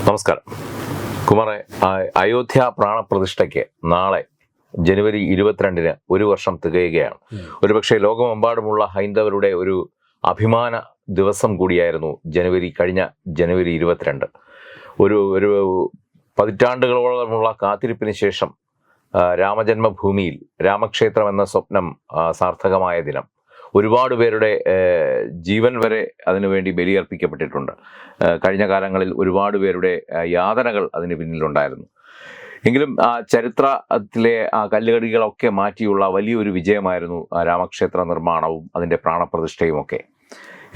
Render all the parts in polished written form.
നമസ്കാരം. കുമാറെ, അയോധ്യ പ്രാണപ്രതിഷ്ഠയ്ക്ക് നാളെ ജനുവരി 22-ന് ഒരു വർഷം തികയുകയാണ്. ഒരുപക്ഷെ ലോകമെമ്പാടുമുള്ള ഹൈന്ദവരുടെ ഒരു അഭിമാന ദിവസം കൂടിയായിരുന്നു കഴിഞ്ഞ ജനുവരി 22. ഒരു പതിറ്റാണ്ടുകളോളമുള്ള കാത്തിരിപ്പിന് ശേഷം രാമജന്മഭൂമിയിൽ രാമക്ഷേത്രം എന്ന സ്വപ്നം സാർത്ഥകമായ ദിനം. ഒരുപാട് പേരുടെ ജീവൻ വരെ അതിനുവേണ്ടി ബലിയർപ്പിക്കപ്പെട്ടിട്ടുണ്ട്. കഴിഞ്ഞ കാലങ്ങളിൽ ഒരുപാട് പേരുടെ യാതനകൾ അതിന് പിന്നിലുണ്ടായിരുന്നു. എങ്കിലും ആ ചരിത്രത്തിലെ ആ കല്ലുകടികളൊക്കെ മാറ്റിയുള്ള വലിയൊരു വിജയമായിരുന്നു രാമക്ഷേത്ര നിർമ്മാണവും അതിൻ്റെ പ്രാണപ്രതിഷ്ഠയും ഒക്കെ.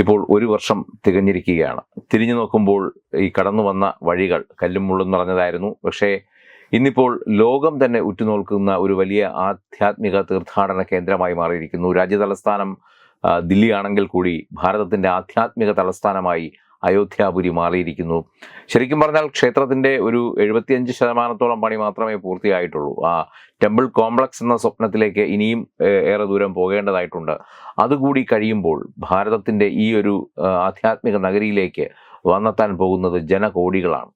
ഇപ്പോൾ ഒരു വർഷം തികഞ്ഞിരിക്കുകയാണ്. തിരിഞ്ഞു നോക്കുമ്പോൾ ഈ കടന്നു വന്ന വഴികൾ കല്ലും മുള്ളും നിറഞ്ഞതായിരുന്നു. പക്ഷേ ഇന്നിപ്പോൾ ലോകം തന്നെ ഉറ്റുനോക്കുന്ന ഒരു വലിയ ആധ്യാത്മിക തീർത്ഥാടന കേന്ദ്രമായി മാറിയിരിക്കുന്നു. രാജ്യതലസ്ഥാനം ദില്ലി ആണെങ്കിൽ കൂടി ഭാരതത്തിൻ്റെ ആധ്യാത്മിക തലസ്ഥാനമായി അയോധ്യാപുരി മാറിയിരിക്കുന്നു. ശരിക്കും പറഞ്ഞാൽ ക്ഷേത്രത്തിൻ്റെ ഒരു 75% പണി മാത്രമേ പൂർത്തിയായിട്ടുള്ളൂ. ആ ടെമ്പിൾ കോംപ്ലക്സ് എന്ന സ്വപ്നത്തിലേക്ക് ഇനിയും ഏറെ ദൂരം പോകേണ്ടതായിട്ടുണ്ട്. അതുകൂടി കഴിയുമ്പോൾ ഭാരതത്തിൻ്റെ ഈ ഒരു ആധ്യാത്മിക നഗരിയിലേക്ക് വന്നെത്താൻ പോകുന്നത് ജനകോടികളാണ്.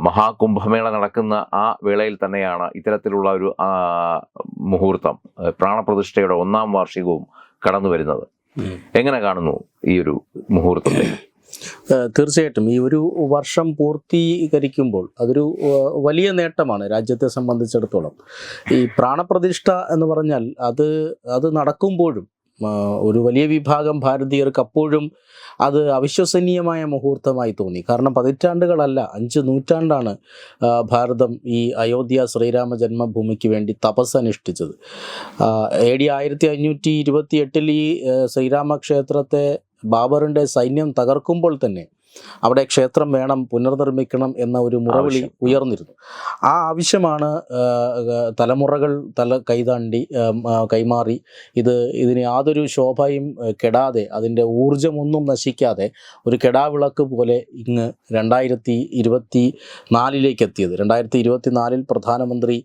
മഹാകുംഭമേള നടക്കുന്ന ആ വേളയിൽ തന്നെയാണ് ഇത്തരത്തിലുള്ള ഒരു മുഹൂർത്തം, പ്രാണപ്രതിഷ്ഠയുടെ 1-ാം വാർഷികവും കടന്നു വരുന്നത്. എങ്ങനെ കാണുന്നു ഈ ഒരു മുഹൂർത്തത്തെ? തീർച്ചയായിട്ടും ഈ ഒരു വർഷം പൂർത്തീകരിക്കുമ്പോൾ അതൊരു വലിയ നേട്ടമാണ് രാജ്യത്തെ സംബന്ധിച്ചിടത്തോളം. ഈ പ്രാണപ്രതിഷ്ഠ എന്ന് പറഞ്ഞാൽ അത് നടക്കുമ്പോഴും ഒരു വലിയ വിഭാഗം ഭാരതീയർക്ക് അപ്പോഴും അത് അവിശ്വസനീയമായ മുഹൂർത്തമായി തോന്നി. കാരണം പതിറ്റാണ്ടുകളല്ല, 5 നൂറ്റാണ്ടാണ് ഭാരതം ഈ അയോധ്യ ശ്രീരാമ ജന്മഭൂമിക്ക് വേണ്ടി തപസ്സനുഷ്ഠിച്ചത്. AD 1528 ഈ ശ്രീരാമക്ഷേത്രത്തെ ബാബറിൻ്റെ സൈന്യം തകർക്കുമ്പോൾ തന്നെ അവിടെ ക്ഷേത്രം വേണം, പുനർനിർമ്മിക്കണം എന്ന ഒരു മുറവിളി ഉയർന്നിരുന്നു. ആ ആവശ്യമാണ് തലമുറകൾ കൈമാറി ഇതിന് യാതൊരു ശോഭയും കെടാതെ, അതിൻ്റെ ഊർജമൊന്നും നശിക്കാതെ ഒരു കെടാവിളക്ക് പോലെ ഇങ്ങ് 2024 എത്തിയത്. 2024 പ്രധാനമന്ത്രി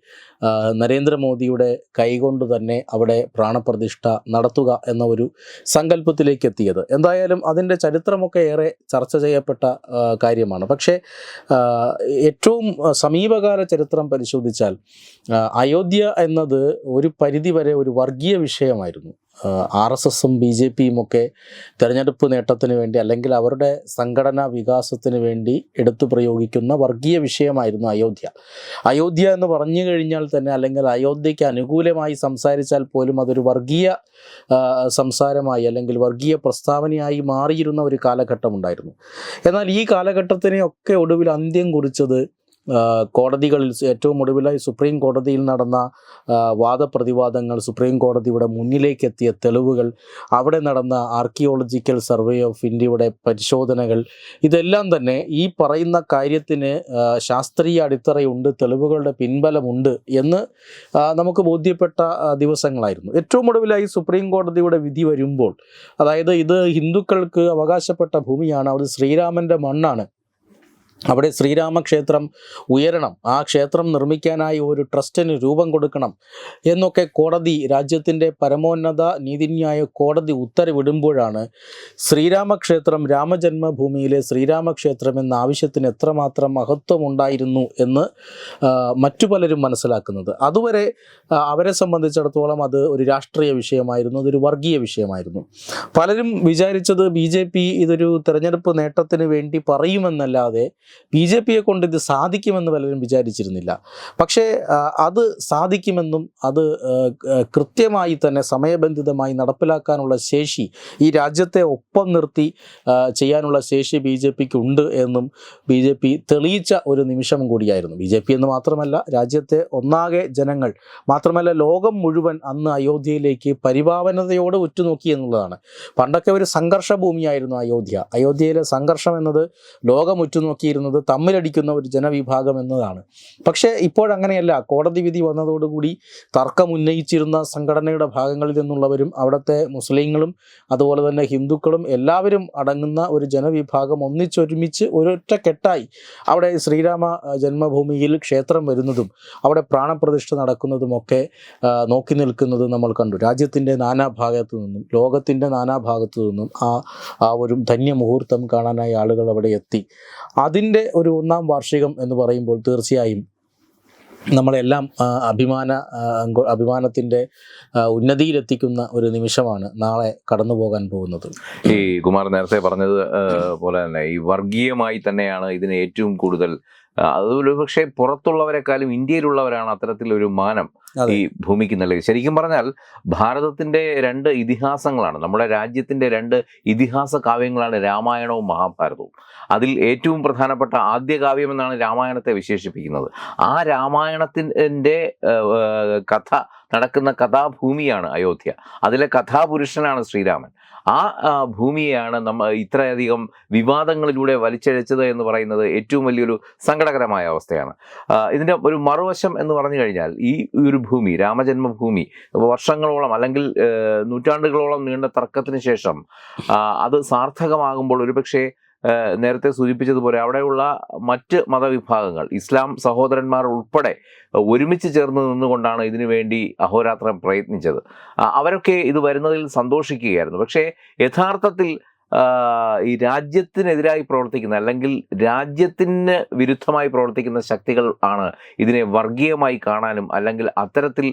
നരേന്ദ്രമോദിയുടെ കൈകൊണ്ട് തന്നെ അവിടെ പ്രാണപ്രതിഷ്ഠ നടത്തുക എന്ന ഒരു സങ്കല്പത്തിലേക്ക് എത്തിയത്. എന്തായാലും അതിൻ്റെ ചരിത്രമൊക്കെ ഏറെ ചർച്ച ചെയ്യപ്പെട്ട കാര്യമാണ്. പക്ഷേ ഏറ്റവും സമീപകാല ചരിത്രം പരിശോധിച്ചാൽ അയോധ്യ എന്നത് ഒരു പരിധിവരെ ഒരു വർഗീയ വിഷയമായിരുന്നു. RSSും BJPയും ഒക്കെ തെരഞ്ഞെടുപ്പ് നേട്ടത്തിന് വേണ്ടി അല്ലെങ്കിൽ അവരുടെ സംഘടനാ വികാസത്തിന് വേണ്ടി എടുത്തു പ്രയോഗിക്കുന്ന വർഗീയ വിഷയമായിരുന്നു അയോധ്യ എന്ന് പറഞ്ഞു കഴിഞ്ഞാൽ തന്നെ, അല്ലെങ്കിൽ അയോധ്യയ്ക്ക് അനുകൂലമായി സംസാരിച്ചാൽ പോലും അതൊരു വർഗീയ സംസാരമായി അല്ലെങ്കിൽ വർഗീയ പ്രസ്താവനയായി മാറിയിരുന്ന ഒരു കാലഘട്ടമുണ്ടായിരുന്നു. എന്നാൽ ഈ കാലഘട്ടത്തിനെയൊക്കെ ഒടുവിൽ അന്ത്യം കുറിച്ചത് കോടതികളിൽ ഏറ്റവും ഒടുവിലായി സുപ്രീം കോടതിയിൽ നടന്ന വാദപ്രതിവാദങ്ങൾ, സുപ്രീം കോടതിയുടെ മുന്നിലേക്കെത്തിയ തെളിവുകൾ, അവിടെ നടന്ന ആർക്കിയോളജിക്കൽ സർവേ ഓഫ് ഇന്ത്യയുടെ പരിശോധനകൾ, ഇതെല്ലാം തന്നെ ഈ പറയുന്ന കാര്യത്തിന് ശാസ്ത്രീയ അടിത്തറയുണ്ട്, തെളിവുകളുടെ പിൻബലമുണ്ട് എന്ന് നമുക്ക് ബോധ്യപ്പെട്ട ദിവസങ്ങളായിരുന്നു. ഏറ്റവും ഒടുവിലായി സുപ്രീം കോടതിയുടെ വിധി വരുമ്പോൾ, അതായത് ഇത് ഹിന്ദുക്കൾക്ക് അവകാശപ്പെട്ട ഭൂമിയാണ്, അത് ശ്രീരാമൻ്റെ മണ്ണാണ്, അവിടെ ശ്രീരാമക്ഷേത്രം ഉയരണം, ആ ക്ഷേത്രം നിർമ്മിക്കാനായി ഒരു ട്രസ്റ്റിന് രൂപം കൊടുക്കണം എന്നൊക്കെ കോടതി, രാജ്യത്തിൻ്റെ പരമോന്നത നീതിന്യായ കോടതി ഉത്തരവിടുമ്പോഴാണ് ശ്രീരാമക്ഷേത്രം, രാമജന്മഭൂമിയിലെ ശ്രീരാമക്ഷേത്രം എന്ന ആവശ്യത്തിന് എത്രമാത്രം മഹത്വമുണ്ടായിരുന്നു എന്ന് മറ്റു പലരും മനസ്സിലാക്കുന്നത്. അതുവരെ അവരെ സംബന്ധിച്ചിടത്തോളം അത് ഒരു രാഷ്ട്രീയ വിഷയമായിരുന്നു, അതൊരു വർഗീയ വിഷയമായിരുന്നു. പലരും വിചാരിച്ചത് BJP ഇതൊരു തെരഞ്ഞെടുപ്പ് നേട്ടത്തിന് വേണ്ടി പറയുമെന്നല്ലാതെ BJPയെ കൊണ്ട് ഇത് സാധിക്കുമെന്ന് പലരും വിചാരിച്ചിരുന്നില്ല. പക്ഷേ അത് സാധിക്കുമെന്നും അത് കൃത്യമായി തന്നെ സമയബന്ധിതമായി നടപ്പിലാക്കാനുള്ള ശേഷി, ഈ രാജ്യത്തെ ഒപ്പം നിർത്തി ചെയ്യാനുള്ള ശേഷി BJPക്ക് ഉണ്ട് എന്നും BJP തെളിയിച്ച ഒരു നിമിഷം കൂടിയായിരുന്നു. BJP എന്ന് മാത്രമല്ല, രാജ്യത്തെ ഒന്നാകെ ജനങ്ങൾ, മാത്രമല്ല ലോകം മുഴുവൻ അന്ന് അയോധ്യയിലേക്ക് പരിഭാവനതയോടെ ഉറ്റുനോക്കി എന്നുള്ളതാണ്. പണ്ടൊക്കെ ഒരു സംഘർഷ ഭൂമിയായിരുന്നു അയോധ്യയിലെ സംഘർഷം എന്നത് ലോകം ഉറ്റുനോക്കിയിരുന്നത് തമ്മിലടിക്കുന്ന ഒരു ജനവിഭാഗം എന്നതാണ്. പക്ഷേ ഇപ്പോഴങ്ങനെയല്ല. കോടതി വിധി വന്നതോടുകൂടി തർക്കം ഉന്നയിച്ചിരുന്ന സംഘടനയുടെ ഭാഗങ്ങളിൽ നിന്നുള്ളവരും അവിടുത്തെ മുസ്ലിങ്ങളും അതുപോലെ തന്നെ ഹിന്ദുക്കളും എല്ലാവരും അടങ്ങുന്ന ഒരു ജനവിഭാഗം ഒന്നിച്ചൊരുമിച്ച് ഒരൊറ്റക്കെട്ടായി അവിടെ ശ്രീരാമ ജന്മഭൂമിയിൽ ക്ഷേത്രം വരുന്നതും അവിടെ പ്രാണപ്രതിഷ്ഠ നടക്കുന്നതുമൊക്കെ നോക്കി നിൽക്കുന്നത് നമ്മൾ കണ്ടു. രാജ്യത്തിൻ്റെ നാനാഭാഗത്തു നിന്നും, ലോകത്തിൻ്റെ നാനാഭാഗത്തു നിന്നും ആ ഒരു ധന്യ മുഹൂർത്തം കാണാനായി ആളുകൾ അവിടെ എത്തി. അതിന് അതിൻ്റെ ഒരു 1-ാം വാർഷികം എന്ന് പറയുമ്പോൾ തീർച്ചയായും നമ്മളെല്ലാം അഭിമാനത്തിൻ്റെ ഉന്നതിയിലെത്തിക്കുന്ന ഒരു നിമിഷമാണ് നാളെ കടന്നു പോകാൻ പോകുന്നത്. ഈ കുമാർ നേരത്തെ പറഞ്ഞത് പോലെ തന്നെ ഈ വർഗീയമായി തന്നെയാണ് ഇതിന് ഏറ്റവും കൂടുതൽ അതൊരു പക്ഷേ പുറത്തുള്ളവരെക്കാളും ഇന്ത്യയിലുള്ളവരാണ് അത്തരത്തിലൊരു മാനം ഈ ഭൂമിക്ക് നൽകിയത്. ശരിക്കും പറഞ്ഞാൽ ഭാരതത്തിൻ്റെ 2 ഇതിഹാസങ്ങളാണ്, നമ്മുടെ രാജ്യത്തിൻ്റെ 2 ഇതിഹാസ കാവ്യങ്ങളാണ് രാമായണവും മഹാഭാരതവും. അതിൽ ഏറ്റവും പ്രധാനപ്പെട്ട ആദ്യ കാവ്യമെന്നാണ് രാമായണത്തെ വിശേഷിപ്പിക്കുന്നത്. ആ രാമായണത്തിൻ്റെ കഥ നടക്കുന്ന കഥാഭൂമിയാണ് അയോധ്യ. അതിലെ കഥാപുരുഷനാണ് ശ്രീരാമൻ. ആ ഭൂമിയെയാണ് ഇത്രയധികം വിവാദങ്ങളിലൂടെ വലിച്ചഴച്ചത് എന്ന് പറയുന്നത് ഏറ്റവും വലിയൊരു സങ്കടകരമായ അവസ്ഥയാണ്. ഇതിൻ്റെ ഒരു മറുവശം എന്ന് പറഞ്ഞു കഴിഞ്ഞാൽ ഈ ഒരു ഭൂമി, രാമജന്മഭൂമി, വർഷങ്ങളോളം അല്ലെങ്കിൽ നൂറ്റാണ്ടുകളോളം നീണ്ട തർക്കത്തിന് ശേഷം അത് സാർത്ഥകമാകുമ്പോൾ ഒരുപക്ഷെ നേരത്തെ സൂചിപ്പിച്ചതുപോലെ അവിടെയുള്ള മറ്റ് മതവിഭാഗങ്ങൾ, ഇസ്ലാം സഹോദരന്മാർ ഉൾപ്പെടെ ഒരുമിച്ച് ചേർന്ന് നിന്നുകൊണ്ടാണ് ഇതിനു വേണ്ടി അഹോരാത്രം പ്രയത്നിച്ചത്. അവരൊക്കെ ഇത് വരുന്നതിൽ സന്തോഷിക്കുകയായിരുന്നു. പക്ഷേ യഥാർത്ഥത്തിൽ ഈ രാജ്യത്തിനെതിരായി പ്രവർത്തിക്കുന്ന അല്ലെങ്കിൽ രാജ്യത്തിന് വിരുദ്ധമായി പ്രവർത്തിക്കുന്ന ശക്തികൾ ആണ് ഇതിനെ വർഗീയമായി കാണാനും അല്ലെങ്കിൽ അത്തരത്തിൽ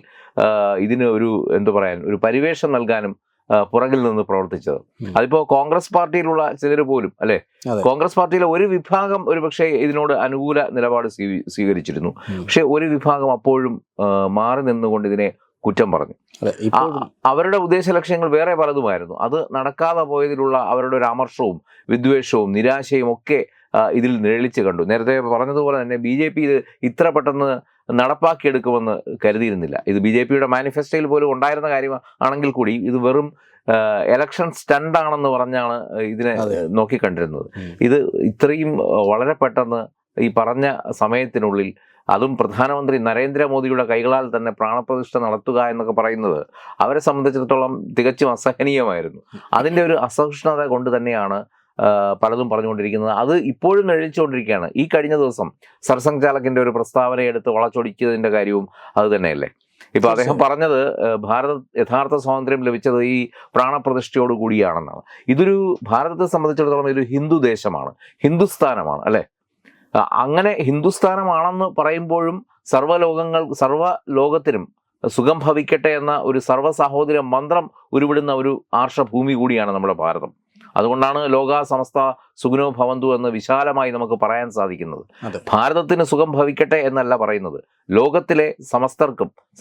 ഇതിന് ഒരു പരിവേഷം നൽകാനും പുറകിൽ നിന്ന് പ്രവർത്തിച്ചത്. അതിപ്പോ കോൺഗ്രസ് പാർട്ടിയിലുള്ള ചിലർ പോലും അല്ലെ, കോൺഗ്രസ് പാർട്ടിയിലെ ഒരു വിഭാഗം ഒരുപക്ഷെ ഇതിനോട് അനുകൂല നിലപാട് സ്വീകരിച്ചിരുന്നു. പക്ഷെ ഒരു വിഭാഗം അപ്പോഴും മാറി നിന്നുകൊണ്ട് ഇതിനെ കുറ്റം പറഞ്ഞു. അവരുടെ ഉദ്ദേശ ലക്ഷ്യങ്ങൾ വേറെ പലതുമായിരുന്നു. അത് നടക്കാതെ പോയതിലുള്ള അവരുടെ ഒരു അമർഷവും വിദ്വേഷവും നിരാശയും ഒക്കെ ഇതിൽ നിഴലിച്ച് കണ്ടു. നേരത്തെ പറഞ്ഞതുപോലെ തന്നെ BJP ഇത് ഇത്ര പെട്ടെന്ന് നടപ്പാക്കിയെടുക്കുമെന്ന് കരുതിയിരുന്നില്ല. ഇത് BJPയുടെ മാനിഫെസ്റ്റോയിൽ പോലും ഉണ്ടായിരുന്ന കാര്യം ആണെങ്കിൽ കൂടി ഇത് വെറും എലക്ഷൻ സ്റ്റണ്ടാണെന്ന് പറഞ്ഞാണ് ഇതിനെ നോക്കിക്കണ്ടിരുന്നത്. ഇത് ഇത്രയും വളരെ പെട്ടെന്ന് ഈ പറഞ്ഞ സമയത്തിനുള്ളിൽ, അതും പ്രധാനമന്ത്രി നരേന്ദ്രമോദിയുടെ കൈകളാൽ തന്നെ പ്രാണപ്രതിഷ്ഠ നടത്തുക എന്നൊക്കെ പറയുന്നത് അവരെ സംബന്ധിച്ചിടത്തോളം തികച്ചും അസഹനീയമായിരുന്നു. അതിൻ്റെ ഒരു അസഹിഷ്ണുത കൊണ്ട് തന്നെയാണ് പലതും പറഞ്ഞുകൊണ്ടിരിക്കുന്നത്. അത് ഇപ്പോഴും നിഴലിച്ചുകൊണ്ടിരിക്കുകയാണ്. ഈ കഴിഞ്ഞ ദിവസം സർസംഘ് ചാലകിൻ്റെ ഒരു പ്രസ്താവന എടുത്ത് വളച്ചൊടിച്ചതിൻ്റെ കാര്യവും അത് തന്നെയല്ലേ. ഇപ്പൊ അദ്ദേഹം പറഞ്ഞത് ഭാരത യഥാർത്ഥ സ്വാതന്ത്ര്യം ലഭിച്ചത് ഈ പ്രാണപ്രതിഷ്ഠയോട് കൂടിയാണെന്നാണ്. ഇതൊരു ഭാരതത്തെ സംബന്ധിച്ചിടത്തോളം ഇതൊരു ഹിന്ദു ദേശമാണ്, ഹിന്ദുസ്ഥാനമാണ് അല്ലെ. അങ്ങനെ ഹിന്ദുസ്ഥാനമാണെന്ന് പറയുമ്പോഴും സർവ്വ ലോകത്തിനും സുഖം ഭവിക്കട്ടെ എന്ന ഒരു സർവ്വസാഹോദര്യ മന്ത്രം ഉരുവിടുന്ന ഒരു ആർഷഭൂമി കൂടിയാണ് നമ്മുടെ ഭാരതം. അതുകൊണ്ടാണ് ലോക സമസ്ത സുഖിനോ ഭവന്തു എന്ന് വിശാലമായി നമുക്ക് പറയാൻ സാധിക്കുന്നത്. ഭാരതത്തിന് സുഖം ഭവിക്കട്ടെ എന്നല്ല പറയുന്നത്, ലോകത്തിലെ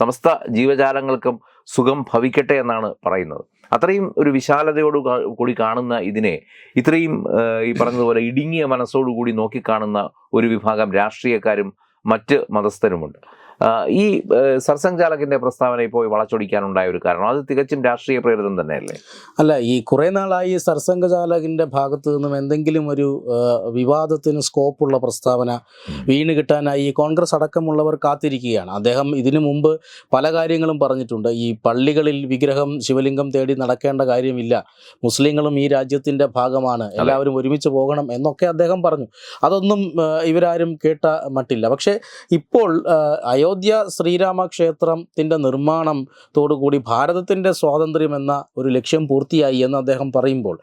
സമസ്ത ജീവജാലങ്ങൾക്കും സുഖം ഭവിക്കട്ടെ എന്നാണ് പറയുന്നത്. അത്രയും ഒരു വിശാലതയോട് കൂടി കാണുന്ന ഇതിനെ ഇത്രയും ഈ പറഞ്ഞതുപോലെ ഇടുങ്ങിയ മനസ്സോടുകൂടി നോക്കിക്കാണുന്ന ഒരു വിഭാഗം രാഷ്ട്രീയക്കാരും മറ്റ് മതസ്ഥരുമുണ്ട്. ഈ സർസംഘ് ചാലകിന്റെ പ്രസ്താവന ഇപ്പോൾ വളച്ചൊടിക്കാനുണ്ടായ ഒരു കാരണം അത് തികച്ചും രാഷ്ട്രീയ പ്രേരിതം തന്നെയല്ലേ? അല്ല, ഈ കുറേ നാളായി സർസംഘ് ചാലകിന്റെ ഭാഗത്ത് നിന്നും എന്തെങ്കിലും ഒരു വിവാദത്തിന് സ്കോപ്പുള്ള പ്രസ്താവന വീണ് കിട്ടാനായി കോൺഗ്രസ് അടക്കമുള്ളവർ കാത്തിരിക്കുകയാണ്. അദ്ദേഹം ഇതിനു മുമ്പ് പല കാര്യങ്ങളും പറഞ്ഞിട്ടുണ്ട്. ഈ പള്ളികളിൽ വിഗ്രഹം ശിവലിംഗം തേടി നടക്കേണ്ട കാര്യമില്ല, മുസ്ലിങ്ങളും ഈ രാജ്യത്തിന്റെ ഭാഗമാണ്, എല്ലാവരും ഒരുമിച്ച് പോകണം എന്നൊക്കെ അദ്ദേഹം പറഞ്ഞു. അതൊന്നും ഇവരാരും കേട്ട മട്ടില്ല. പക്ഷേ ഇപ്പോൾ അയോധ്യ ശ്രീരാമ ക്ഷേത്രത്തിൻ്റെ നിർമ്മാണത്തോടുകൂടി ഭാരതത്തിൻ്റെ സ്വാതന്ത്ര്യം എന്ന ഒരു ലക്ഷ്യം പൂർത്തിയായി എന്ന് അദ്ദേഹം പറയുമ്പോൾ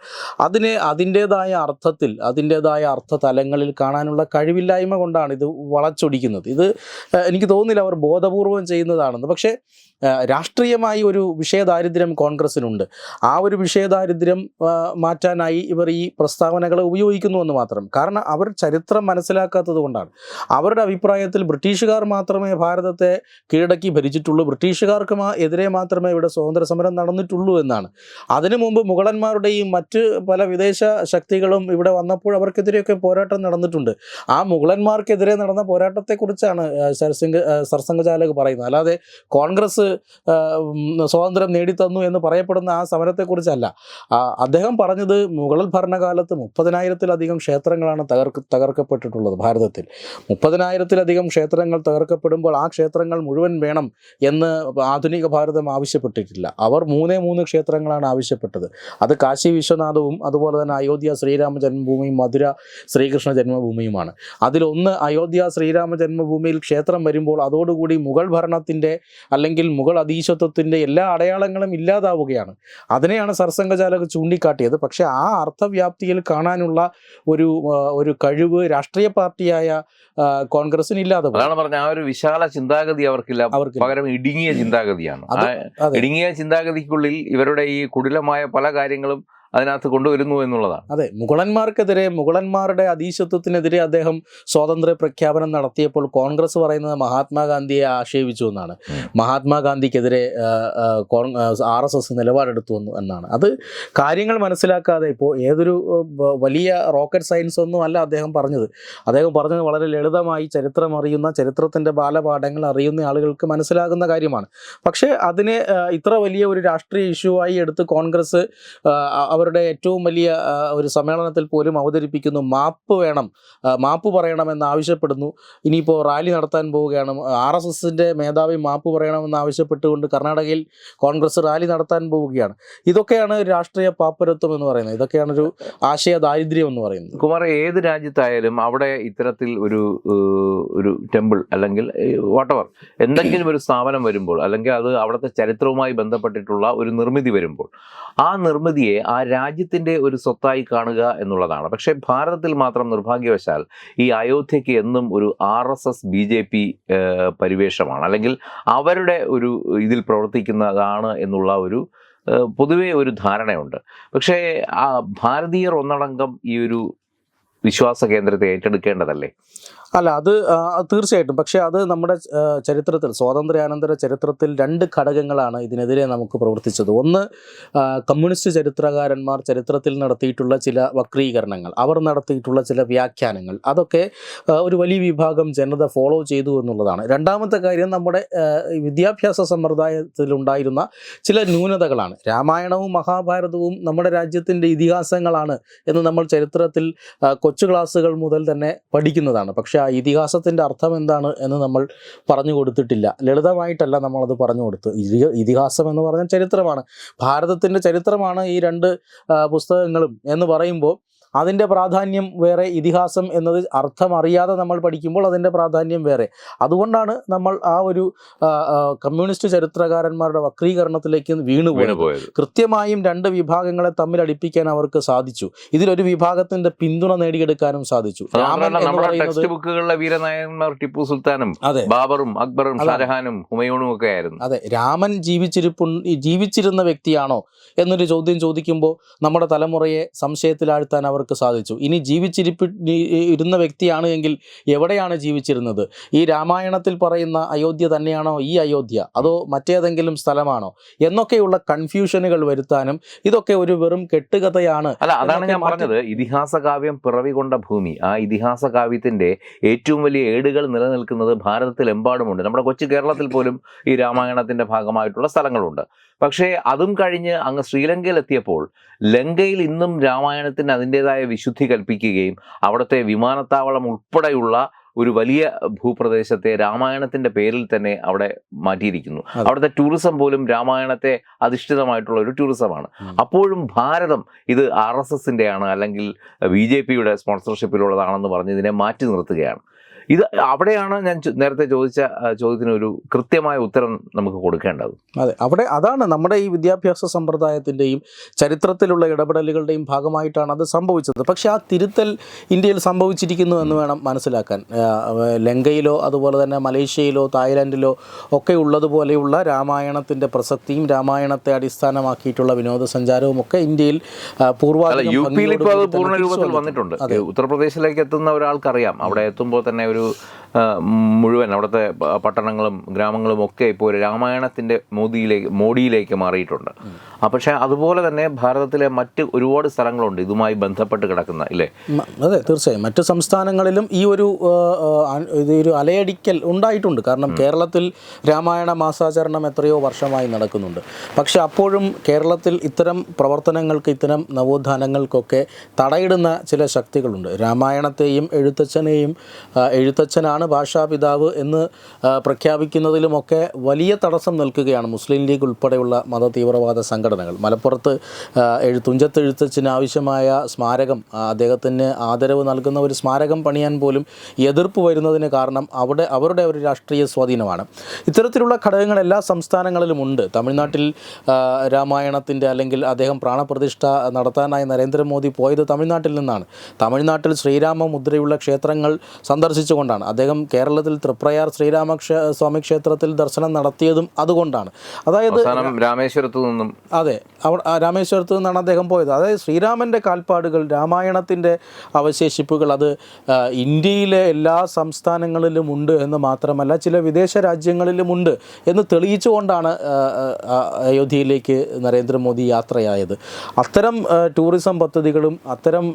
അതിനെ അതിൻ്റേതായ അർത്ഥത്തിൽ അതിൻ്റേതായ അർത്ഥതലങ്ങളിൽ കാണാനുള്ള കഴിവില്ലായ്മ കൊണ്ടാണ് ഇത് വളച്ചൊടിക്കുന്നത്. ഇത് എനിക്ക് തോന്നുന്നില്ല അവർ ബോധപൂർവം ചെയ്യുന്നതാണെന്ന്. പക്ഷേ രാഷ്ട്രീയമായി ഒരു വിഷയദാരിദ്ര്യം കോൺഗ്രസിനുണ്ട്. ആ ഒരു വിഷയദാരിദ്ര്യം മാറ്റാനായി ഇവർ ഈ പ്രസ്താവനകളെ ഉപയോഗിക്കുന്നുവെന്ന് മാത്രം. കാരണം അവർ ചരിത്രം മനസ്സിലാക്കാത്തത് കൊണ്ടാണ്. അവരുടെ അഭിപ്രായത്തിൽ ബ്രിട്ടീഷുകാർ മാത്രമേ ഭാരതത്തെ കീഴടക്കി ഭരിച്ചിട്ടുള്ളൂ, ബ്രിട്ടീഷുകാർക്ക് എതിരെ മാത്രമേ ഇവിടെ സ്വാതന്ത്ര്യ സമരം നടന്നിട്ടുള്ളൂ എന്നാണ്. അതിനു മുമ്പ് മുഗളന്മാരുടെയും മറ്റ് പല വിദേശ ശക്തികളും ഇവിടെ വന്നപ്പോൾ അവർക്കെതിരെയൊക്കെ പോരാട്ടം നടന്നിട്ടുണ്ട്. ആ മുഗളന്മാർക്കെതിരെ നടന്ന പോരാട്ടത്തെക്കുറിച്ചാണ് സർസംഘ് ചാലക് പറയുന്നത്. അല്ലാതെ കോൺഗ്രസ് സ്വാതന്ത്ര്യം നേടിത്തന്നു എന്ന് പറയപ്പെടുന്ന ആ സമരത്തെക്കുറിച്ചല്ല. അദ്ദേഹം പറഞ്ഞത് മുഗൾ ഭരണകാലത്ത് 30,000-ത്തിലധികം ക്ഷേത്രങ്ങളാണ് തകർക്കപ്പെട്ടിട്ടുള്ളത് ഭാരതത്തിൽ. 30,000-ത്തിലധികം ക്ഷേത്രങ്ങൾ തകർക്കപ്പെടുമ്പോൾ ആ ക്ഷേത്രങ്ങൾ മുഴുവൻ വേണം എന്ന് ആധുനിക ഭാരതം ആവശ്യപ്പെട്ടിട്ടില്ല. അവർ 3 ക്ഷേത്രങ്ങളാണ് ആവശ്യപ്പെട്ടത്. അത് കാശി വിശ്വനാഥവും അതുപോലെ തന്നെ അയോധ്യ ശ്രീരാമ ജന്മഭൂമിയും മധുര ശ്രീകൃഷ്ണ ജന്മഭൂമിയുമാണ്. അതിലൊന്ന് അയോധ്യ ശ്രീരാമ ജന്മഭൂമിയിൽ ക്ഷേത്രം വരുമ്പോൾ അതോടുകൂടി മുഗൾ ഭരണത്തിൻ്റെ അല്ലെങ്കിൽ മുഗൾ അധീശത്വത്തിൻ്റെ എല്ലാ അടയാളങ്ങളും ഇല്ലാതാവുകയാണ്. അതിനെയാണ് സർസംഘചാലക് ചൂണ്ടിക്കാട്ടിയത്. പക്ഷേ ആ അർത്ഥവ്യാപ്തിയിൽ കാണാനുള്ള ഒരു കഴിവ് രാഷ്ട്രീയ പാർട്ടിയായ കോൺഗ്രസിന് ഇല്ലാതെ പോയി. അതാണ് പറഞ്ഞ ആ ഒരു വിശാല ചിന്താഗതി അവർക്കില്ല. പകരം ഇടുങ്ങിയ ചിന്താഗതിയാണ്. ഇടുങ്ങിയ ചിന്താഗതിക്കുള്ളിൽ ഇവരുടെ ഈ കുടിലമായ പല കാര്യങ്ങളും അതിനകത്ത് കൊണ്ടുവരുന്നു എന്നുള്ളതാണ്. അതെ, മുഗളന്മാരുടെ അധീശത്വത്തിനെതിരെ അദ്ദേഹം സ്വാതന്ത്ര്യ പ്രഖ്യാപനം നടത്തിയപ്പോൾ കോൺഗ്രസ് പറയുന്നത് മഹാത്മാഗാന്ധിയെ ആക്ഷേപിച്ചു എന്നാണ്. മഹാത്മാഗാന്ധിക്കെതിരെ RSS നിലപാടെടുത്തു എന്നാണ്. അത് കാര്യങ്ങൾ മനസ്സിലാക്കാതെ ഇപ്പോൾ ഏതൊരു വലിയ റോക്കറ്റ് സയൻസ് ഒന്നും അല്ല അദ്ദേഹം പറഞ്ഞത് വളരെ ലളിതമായി ചരിത്രം അറിയുന്ന, ചരിത്രത്തിൻ്റെ ബാലപാഠങ്ങൾ അറിയുന്ന ആളുകൾക്ക് മനസ്സിലാകുന്ന കാര്യമാണ്. പക്ഷേ അതിനെ ഇത്ര വലിയ ഒരു രാഷ്ട്രീയ ഇഷ്യൂ ആയി എടുത്ത് കോൺഗ്രസ് അവരുടെ ഏറ്റവും വലിയ ഒരു സമ്മേളനത്തിൽ പോലും അവതരിപ്പിക്കുന്നു. മാപ്പ് പറയണമെന്ന് ആവശ്യപ്പെടുന്നു. ഇനിയിപ്പോൾ റാലി നടത്താൻ പോവുകയാണ്. RSSൻ്റെ മേധാവി മാപ്പ് പറയണമെന്ന് ആവശ്യപ്പെട്ടുകൊണ്ട് കർണാടകയിൽ കോൺഗ്രസ് റാലി നടത്താൻ പോവുകയാണ്. ഇതൊക്കെയാണ് രാഷ്ട്രീയ പാപ്പരത്വം എന്ന് പറയുന്നത്. ഇതൊക്കെയാണ് ഒരു ആശയ ദാരിദ്ര്യം എന്ന് പറയുന്നത്. കുമാർ, ഏത് രാജ്യത്തായാലും അവിടെ ഇത്തരത്തിൽ ഒരു ടെമ്പിൾ അല്ലെങ്കിൽ വാട്ടവർ എന്തെങ്കിലും ഒരു സ്ഥാപനം വരുമ്പോൾ, അല്ലെങ്കിൽ അത് അവിടുത്തെ ചരിത്രവുമായി ബന്ധപ്പെട്ടിട്ടുള്ള ഒരു നിർമ്മിതി വരുമ്പോൾ, ആ നിർമ്മിതിയെ ആ രാജ്യത്തിൻ്റെ ഒരു സ്വത്തായി കാണുക എന്നുള്ളതാണ്. പക്ഷേ ഭാരതത്തിൽ മാത്രം നിർഭാഗ്യവശാൽ ഈ അയോധ്യയ്ക്ക് എന്നും ഒരു RSS BJP പരിവേഷമാണ്, അല്ലെങ്കിൽ അവരുടെ ഒരു ഇതിൽ പ്രവർത്തിക്കുന്നതാണ് എന്നുള്ള ഒരു പൊതുവേ ഒരു ധാരണയുണ്ട്. പക്ഷേ ഭാരതീയർ ഒന്നടങ്കം ഈ ഒരു വിശ്വാസ കേന്ദ്രത്തെ ഏറ്റെടുക്കേണ്ടതല്ലേ? അല്ല, അത് തീർച്ചയായിട്ടും. പക്ഷേ അത് നമ്മുടെ ചരിത്രത്തിൽ, സ്വാതന്ത്ര്യാനന്തര ചരിത്രത്തിൽ 2 ഘടകങ്ങളാണ് ഇതിനെതിരെ നമുക്ക് പ്രവർത്തിച്ചത്. ഒന്ന്, കമ്മ്യൂണിസ്റ്റ് ചരിത്രകാരന്മാർ ചരിത്രത്തിൽ നടത്തിയിട്ടുള്ള ചില വക്രീകരണങ്ങൾ, അവർ നടത്തിയിട്ടുള്ള ചില വ്യാഖ്യാനങ്ങൾ, അതൊക്കെ ഒരു വലിയ വിഭാഗം ജനത ഫോളോ ചെയ്തു എന്നുള്ളതാണ്. രണ്ടാമത്തെ കാര്യം, നമ്മുടെ വിദ്യാഭ്യാസ സമ്പ്രദായത്തിലുണ്ടായിരുന്ന ചില ന്യൂനതകളാണ്. രാമായണവും മഹാഭാരതവും നമ്മുടെ രാജ്യത്തിൻ്റെ ഇതിഹാസങ്ങളാണ് എന്ന് നമ്മൾ ചരിത്രത്തിൽ കൊച്ചു ക്ലാസ്സുകൾ മുതൽ തന്നെ പഠിക്കുന്നതാണ്. പക്ഷേ ആ ഇതിഹാസത്തിൻ്റെ അർത്ഥം എന്താണ് എന്ന് നമ്മൾ പറഞ്ഞു കൊടുത്തിട്ടില്ല. ലളിതമായിട്ടല്ല നമ്മളത് പറഞ്ഞു കൊടുത്ത്. ഇതിഹാസം എന്ന് പറഞ്ഞാൽ ചരിത്രമാണ്, ഭാരതത്തിൻ്റെ ചരിത്രമാണ് ഈ 2 പുസ്തകങ്ങളും എന്ന് പറയുമ്പോൾ അതിൻ്റെ പ്രാധാന്യം വേറെ. ഇതിഹാസം എന്നത് അർത്ഥം അറിയാതെ നമ്മൾ പഠിക്കുമ്പോൾ അതിൻ്റെ പ്രാധാന്യം വേറെ. അതുകൊണ്ടാണ് നമ്മൾ ആ ഒരു കമ്മ്യൂണിസ്റ്റ് ചരിത്രകാരന്മാരുടെ വക്രീകരണത്തിലേക്ക് വീണുപോയത്. കൃത്യമായും 2 വിഭാഗങ്ങളെ തമ്മിൽ അടുപ്പിക്കാൻ അവർക്ക് സാധിച്ചു. ഇതിലൊരു വിഭാഗത്തിൻ്റെ പിന്തുണ നേടിയെടുക്കാനും സാധിച്ചു. വീരനായകന്മാർ ടിപ്പു സുൽത്താനും ബാബറും അക്ബറും ഷാജഹാനും ഹുമയൂണും ഒക്കെ ആയിരുന്നു. അതെ, രാമൻ ജീവിച്ചിരുന്ന വ്യക്തിയാണോ എന്നൊരു ചോദ്യം ചോദിക്കുമ്പോൾ നമ്മുടെ തലമുറയെ സംശയത്തിലാഴ്ത്താൻ അവർക്ക് സാധിച്ചു. ഇനി ഇരുന്ന വ്യക്തിയാണ് എങ്കിൽ എവിടെയാണ് ജീവിച്ചിരുന്നത്? ഈ രാമായണത്തിൽ പറയുന്ന അയോധ്യ തന്നെയാണോ ഈ അയോധ്യ, അതോ മറ്റേതെങ്കിലും സ്ഥലമാണോ എന്നൊക്കെയുള്ള കൺഫ്യൂഷനുകൾ വരുത്താനും ഇതൊക്കെ ഒരു വെറും കെട്ടുകഥയാണ്. അല്ല, അതാണ് ഞാൻ പറഞ്ഞത്. ഇതിഹാസ കാവ്യം പിറവി കൊണ്ട ഭൂമി, ആ ഇതിഹാസ കാവ്യത്തിന്റെ ഏറ്റവും വലിയ ഏടുകൾ നിലനിൽക്കുന്നത് ഭാരതത്തിലെമ്പാടുമുണ്ട്. നമ്മുടെ കൊച്ചു കേരളത്തിൽ പോലും ഈ രാമായണത്തിന്റെ ഭാഗമായിട്ടുള്ള സ്ഥലങ്ങളുണ്ട്. പക്ഷേ അതും കഴിഞ്ഞ് അങ്ങ് ശ്രീലങ്കയിൽ എത്തിയപ്പോൾ ലങ്കയിൽ ഇന്നും രാമായണത്തിന് അതിൻ്റെതായ വിശുദ്ധി കൽപ്പിക്കുകയും അവിടുത്തെ വിമാനത്താവളം ഉൾപ്പെടെയുള്ള ഒരു വലിയ ഭൂപ്രദേശത്തെ രാമായണത്തിന്റെ പേരിൽ തന്നെ അവിടെ മാറ്റിയിരിക്കുന്നു. അവിടുത്തെ ടൂറിസം പോലും രാമായണത്തെ അധിഷ്ഠിതമായിട്ടുള്ള ഒരു ടൂറിസമാണ്. അപ്പോഴും ഭാരതം ഇത് RSSന്റെ അല്ലെങ്കിൽ BJPയുടെ സ്പോൺസർഷിപ്പിലുള്ളതാണെന്ന് പറഞ്ഞ് ഇതിനെ മാറ്റി നിർത്തുകയാണ്. ഇത് അവിടെയാണ് ഞാൻ നേരത്തെ ചോദിച്ച ചോദ്യത്തിന് ഒരു കൃത്യമായ ഉത്തരം നമുക്ക് കൊടുക്കേണ്ടത്. അതെ, അതാണ് നമ്മുടെ ഈ വിദ്യാഭ്യാസ സമ്പ്രദായത്തിൻ്റെയും ചരിത്രത്തിലുള്ള ഇടപെടലുകളുടെയും ഭാഗമായിട്ടാണ് അത് സംഭവിച്ചത്. പക്ഷേ ആ തിരുത്തൽ ഇന്ത്യയിൽ സംഭവിച്ചിരിക്കുന്നു എന്ന് വേണം മനസ്സിലാക്കാൻ. ലങ്കയിലോ അതുപോലെ തന്നെ മലേഷ്യയിലോ തായ്ലാൻഡിലോ ഒക്കെ ഉള്ളതുപോലെയുള്ള രാമായണത്തിൻ്റെ പ്രസക്തിയും രാമായണത്തെ അടിസ്ഥാനമാക്കിയിട്ടുള്ള വിനോദസഞ്ചാരവും ഒക്കെ ഇന്ത്യയിൽ പൂർണ്ണ രൂപത്തിൽ വന്നിട്ടുണ്ട്. ഉത്തർപ്രദേശിലേക്ക് എത്തുന്ന ഒരാൾക്കറിയാം, അവിടെ എത്തുമ്പോൾ തന്നെ ഒരു മുഴുവൻ അവിടുത്തെ പട്ടണങ്ങളും ഗ്രാമങ്ങളും ഒക്കെ ഇപ്പോൾ ഒരു രാമായണത്തിൻ്റെ മോഡിയിലേക്ക് മാറിയിട്ടുണ്ട്. പക്ഷേ അതുപോലെ തന്നെ ഭാരതത്തിലെ മറ്റ് ഒരുപാട് സ്ഥലങ്ങളുണ്ട് ഇതുമായി ബന്ധപ്പെട്ട് കിടക്കുന്ന, ഇല്ലേ? അതെ, തീർച്ചയായും മറ്റു സംസ്ഥാനങ്ങളിലും ഈ ഒരു അലയടിക്കൽ ഉണ്ടായിട്ടുണ്ട്. കാരണം കേരളത്തിൽ രാമായണ മാസാചരണം എത്രയോ വർഷമായി നടക്കുന്നുണ്ട്. പക്ഷെ അപ്പോഴും കേരളത്തിൽ ഇത്തരം പ്രവർത്തനങ്ങൾക്ക്, ഇത്തരം നവോത്ഥാനങ്ങൾക്കൊക്കെ തടയിടുന്ന ചില ശക്തികളുണ്ട്. രാമായണത്തെയും എഴുത്തച്ഛനാണ് ഭാഷാപിതാവ് എന്ന് പ്രഖ്യാപിക്കുന്നതിലുമൊക്കെ വലിയ തടസ്സം നിൽക്കുകയാണ് മുസ്ലിം ലീഗ് ഉൾപ്പെടെയുള്ള മത തീവ്രവാദ സംഘടനകൾ. മലപ്പുറത്ത് തുഞ്ചത്ത് എഴുത്തച്ഛന് ആവശ്യമായ സ്മാരകം, അദ്ദേഹത്തിന് ആദരവ് നൽകുന്ന ഒരു സ്മാരകം പണിയാൻ പോലും എതിർപ്പ് വരുന്നതിന് കാരണം അവരുടെ ഒരു രാഷ്ട്രീയ സ്വാധീനമാണ്. ഇത്തരത്തിലുള്ള ഘടകങ്ങൾ എല്ലാ സംസ്ഥാനങ്ങളിലും ഉണ്ട്. തമിഴ്നാട്ടിൽ രാമായണത്തിൻ്റെ അല്ലെങ്കിൽ അദ്ദേഹം പ്രാണപ്രതിഷ്ഠ നടത്താനായി നരേന്ദ്രമോദി പോയത് തമിഴ്നാട്ടിൽ നിന്നാണ്. തമിഴ്നാട്ടിൽ ശ്രീരാമ മുദ്രയുള്ള ക്ഷേത്രങ്ങൾ സന്ദർശിച്ചുകൊണ്ടാണ്. അദ്ദേഹം കേരളത്തിൽ തൃപ്രയാർ ശ്രീരാമസ്വാമി ക്ഷേത്രത്തിൽ ദർശനം നടത്തിയതും അതുകൊണ്ടാണ്. അതായത് രാമേശ്വരത്തു നിന്നും രാമേശ്വരത്തു നിന്നാണ് അദ്ദേഹം പോയത്. അതായത് ശ്രീരാമൻ്റെ കാൽപ്പാടുകൾ, രാമായണത്തിൻ്റെ അവശേഷിപ്പുകൾ അത് ഇന്ത്യയിലെ എല്ലാ സംസ്ഥാനങ്ങളിലും ഉണ്ട് എന്ന് മാത്രമല്ല ചില വിദേശ രാജ്യങ്ങളിലുമുണ്ട് എന്ന് തെളിയിച്ചുകൊണ്ടാണ് അയോധ്യയിലേക്ക് നരേന്ദ്രമോദി യാത്രയായത്. അത്തരം ടൂറിസം പദ്ധതികളും അത്തരം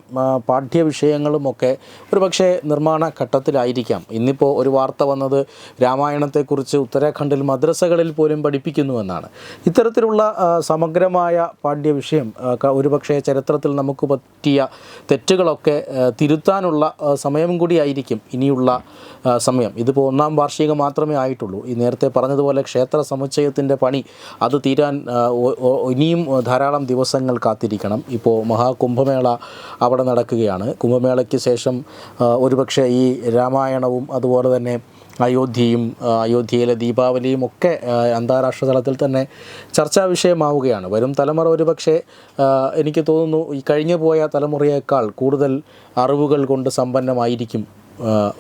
പാഠ്യവിഷയങ്ങളുമൊക്കെ ഒരുപക്ഷെ നിർമ്മാണ ഘട്ടത്തിലായിരിക്കാം. ഇന്നിപ്പോൾ ഒരു വാർത്ത വന്നത് രാമായണത്തെക്കുറിച്ച് ഉത്തരാഖണ്ഡിൽ മദ്രസകളിൽ പോലും പഠിപ്പിക്കുന്നുവെന്നാണ്. ഇത്തരത്തിലുള്ള സമഗ്രമായ പാഠ്യവിഷയം ഒരുപക്ഷെ ചരിത്രത്തിൽ നമുക്ക് പറ്റിയ തെറ്റുകളൊക്കെ തിരുത്താനുള്ള സമയം കൂടിയായിരിക്കും ഇനിയുള്ള സമയം. ഇതിപ്പോൾ 1-ാം വാർഷികം മാത്രമേ ആയിട്ടുള്ളൂ. ഈ നേരത്തെ പറഞ്ഞതുപോലെ ക്ഷേത്ര സമുച്ചയത്തിൻ്റെ പണി അത് തീരാൻ ഇനിയും ധാരാളം ദിവസങ്ങൾ കാത്തിരിക്കണം. ഇപ്പോൾ മഹാകുംഭമേള അവിടെ നടക്കുകയാണ്. കുംഭമേളയ്ക്ക് ശേഷം ഒരുപക്ഷെ ഈ രാമായണവും അതുപോലെ തന്നെ അയോധ്യയിലെ ദീപാവലിയും ഒക്കെ അന്താരാഷ്ട്ര തലത്തിൽ തന്നെ ചർച്ചാ വിഷയമാവുകയാണ്. വരും തലമുറ ഒരുപക്ഷെ എനിക്ക് തോന്നുന്നു ഈ കഴിഞ്ഞു പോയ തലമുറയേക്കാൾ കൂടുതൽ അറിവുകൾ കൊണ്ട് സമ്പന്നമായിരിക്കും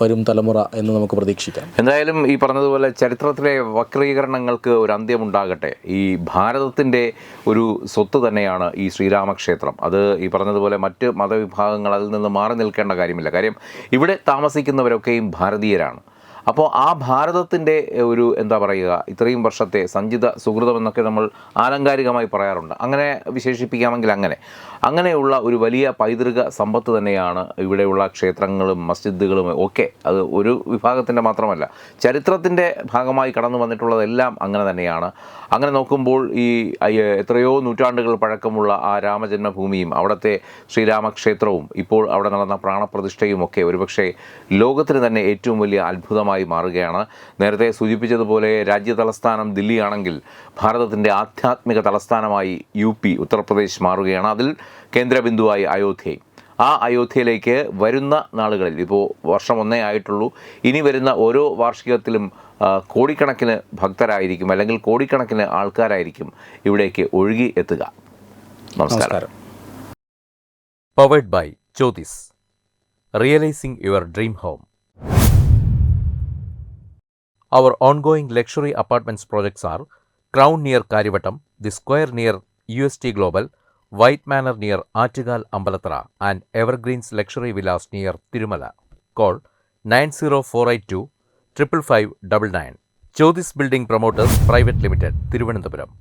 വരും തലമുറ എന്ന് നമുക്ക് പ്രതീക്ഷിക്കാം. എന്തായാലും ഈ പറഞ്ഞതുപോലെ ചരിത്രത്തിലെ വക്രീകരണങ്ങൾക്ക് ഒരു അന്ത്യമുണ്ടാകട്ടെ. ഈ ഭാരതത്തിൻ്റെ ഒരു സ്വത്ത് തന്നെയാണ് ഈ ശ്രീരാമക്ഷേത്രം. അത് ഈ പറഞ്ഞതുപോലെ മറ്റ് മതവിഭാഗങ്ങൾ അതിൽ നിന്ന് മാറി നിൽക്കേണ്ട കാര്യമില്ല. കാര്യം ഇവിടെ താമസിക്കുന്നവരൊക്കെയും ഭാരതീയരാണ്. അപ്പോൾ ആ ഭാരതത്തിൻ്റെ ഒരു എന്താ പറയുക, ഇത്രയും വർഷത്തെ സഞ്ചിത സുഹൃതമെന്നൊക്കെ നമ്മൾ ആലങ്കാരികമായി പറയാറുണ്ട്. അങ്ങനെ വിശേഷിപ്പിക്കാമെങ്കിൽ അങ്ങനെയുള്ള ഒരു വലിയ പൈതൃക സമ്പത്ത് തന്നെയാണ് ഇവിടെയുള്ള ക്ഷേത്രങ്ങളും മസ്ജിദുകളും ഒക്കെ. അത് ഒരു വിഭാഗത്തിൻ്റെ മാത്രമല്ല, ചരിത്രത്തിൻ്റെ ഭാഗമായി കടന്നു വന്നിട്ടുള്ളതെല്ലാം അങ്ങനെ തന്നെയാണ്. അങ്ങനെ നോക്കുമ്പോൾ ഈ എത്രയോ നൂറ്റാണ്ടുകൾ പഴക്കമുള്ള ആ രാമജന്മഭൂമിയും അവിടുത്തെ ശ്രീരാമക്ഷേത്രവും ഇപ്പോൾ അവിടെ നടന്ന പ്രാണപ്രതിഷ്ഠയും ഒക്കെ ഒരുപക്ഷെ ലോകത്തിന് തന്നെ ഏറ്റവും വലിയ അത്ഭുതമായി മാറുകയാണ്. നേരത്തെ സൂചിപ്പിച്ചതുപോലെ രാജ്യ തലസ്ഥാനം ദില്ലിയാണെങ്കിൽ ഭാരതത്തിൻ്റെ ആധ്യാത്മിക തലസ്ഥാനമായി UP ഉത്തർപ്രദേശ് മാറുകയാണ്. അതിൽ കേന്ദ്രബിന്ദുവായി അയോധ്യയും. ആ അയോധ്യയിലേക്ക് വരുന്ന നാളുകളിൽ, ഇപ്പോൾ വർഷം 1 ആയിട്ടുള്ളൂ, ഇനി വരുന്ന ഓരോ വാർഷികത്തിലും കോടിക്കണക്കിന് ഭക്തരായിരിക്കും അല്ലെങ്കിൽ കോടിക്കണക്കിന് ആൾക്കാരായിരിക്കും ഇവിടേക്ക് ഒഴുകി എത്തുക. നമസ്കാരം. Powered by Jyothis, realising your dream home. Our ongoing luxury apartments projects are Crown near Karivattam, The Square near UST Global, White Manor near Aattugal Ambalathara, and Evergreens Luxury Villas near Tirumala. Call 90482 55599. Jyothis Building Promoters Private Limited, Thiruvananthapuram.